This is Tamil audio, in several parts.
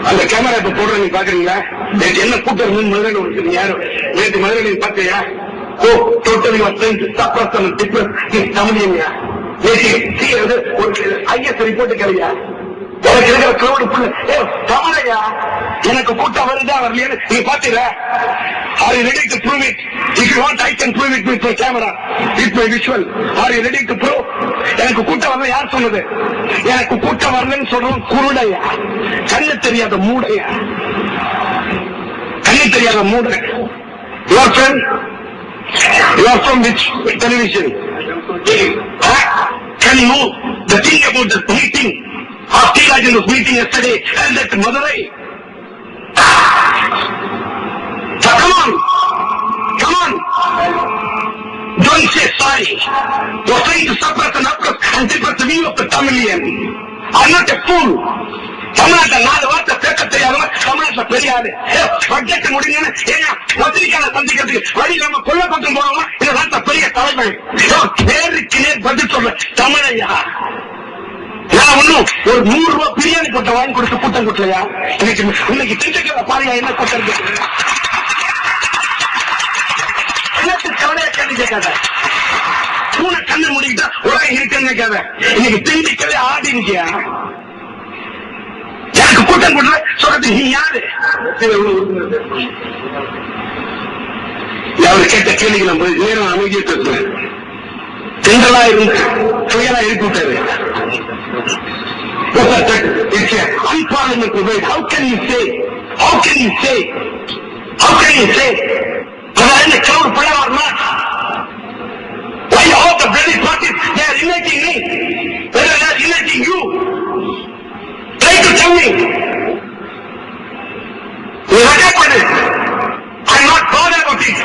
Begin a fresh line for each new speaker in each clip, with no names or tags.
அந்த கேமரா இப்ப போடுற நீங்க பாக்குறீங்களா? நேற்று என்ன கூட்டம் மதுரையில் இருக்கு? யாரும் நேற்று மதுரையில் நீங்க பாத்தியா? ஓ டோட்டலி தமிழியா? நேற்று ஒரு ஐஎஸ் ரிப்போர்ட் கிடையா? எனக்கு இருக்கிற கிரௌடு தமிழையா? எனக்கு கூட்டம் வருதா வரலையா நீங்க பாத்தீங்க? Are you ready to prove it? If you want, I can prove it with my camera, with my visual. Are you ready to prove? எனக்கு கூட்டம் வரல யார் சொன்னது? எனக்கு கூட்டம் வரலன்னு சொல்றோம் குருடையா, கண்ணு தெரியாத மூடையா, கண்ணு தெரியாத மூடை. Your friend? You are from which television? Can you know the thing about the meeting? After Rajan's meeting yesterday and at Madurai. So come on. Don't say sorry. You're trying to suppress and oppress and suppress the view of the Tamilian. I'm not a fool. தமிழ்நாட்டில் 4 வார்த்தை பேச தெரியாதவங்க தமிழ்நாட்டில் பெரியாது. பட்ஜெட் முடிஞ்சு பத்திரிகையாளர் சந்திக்கிறதுக்கு வழி நம்ம கொள்ள பக்கம் போறவங்க இந்த நாட்டில் பெரிய தலைமை. நேருக்கு நேர் பதில் சொல்ல தமிழையா? நான் ஒன்னும் ஒரு 100 ரூபாய் பிரியாணி போட்ட வாங்கி கொடுத்து கூட்டம் கூட்டலையா? இன்னைக்கு திண்டுக்கல்ல பாருங்க என்ன கூட்டம் இருக்கு. கவலையா கேள்வி கேட்காத. பூனை கண்ணு முடிக்கிட்டா உலகம் இருக்குன்னு கேட்காத. இன்னைக்கு திண்டுக்கல்ல ஆடி இருக்கியா? எனக்கு கூட்டம் கூட்ட சொல்றது நீ யாரு? அவரு கேட்ட கேள்விக்கு நம்ம நேரம் அமைதியை பேசுறேன். தென்றலா இருந்து புயலா இருக்கிட்டாரு. Unparliamentary way. How can you say? In the crowd prayer or not? Why all the bloody parties they are uniting me? Whether they are uniting you? Try to tell me. You record it. I am not bothered about it.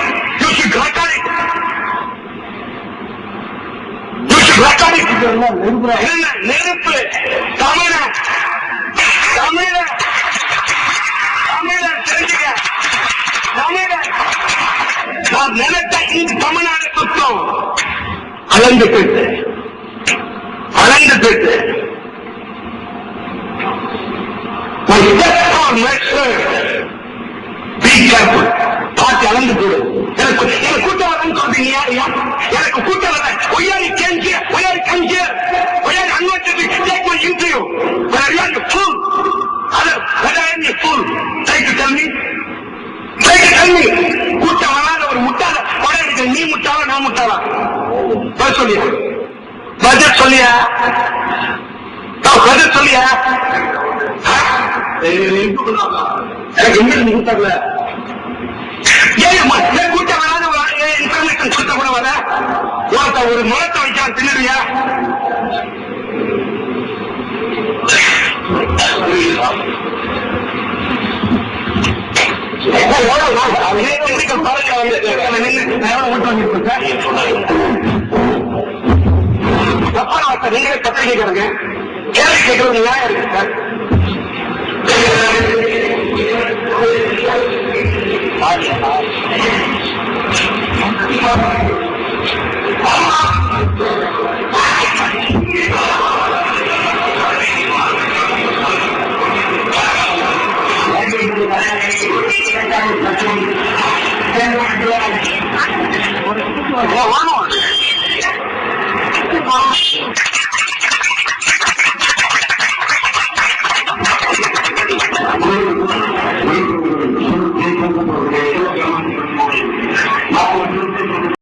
You should record it. நெருப்பு தமிழ தெரிஞ்சுக்க. நான் நினைத்த இந்த தமிழ்நாடு சுத்தம் அளந்து போயிட்டு பார்த்து அளந்து போடு. எனக்கு கூட்டம் வரன்னு சொல்றீங்க யாரையா? எனக்கு கூட்டம் வர ஒய்யாரி கேஞ்சிய ஒய்யாரி கஞ்சிய ஒய்யாரி unwanted take my interview. Where are you fool? Whether I am a fool? Try to tell me. கூட்டம் வராத ஒரு முட்டாள படம் எடுக்க நீ முட்டாளா நான் முட்டாளா? பதில் சொல்லியா? எனக்கு இங்கிருந்து முட்டாள கூட்டம் வராத ஒரு இன்ஃபர்மேஷன் கொடுத்த கூட வர ஒரு முகத்தை வைக்க தின்னுறியா? நீங்களே பத்திரிகைக்காரங்க கேள்வி கேட்கறது நியாயம் இருக்கு சார். வாங்க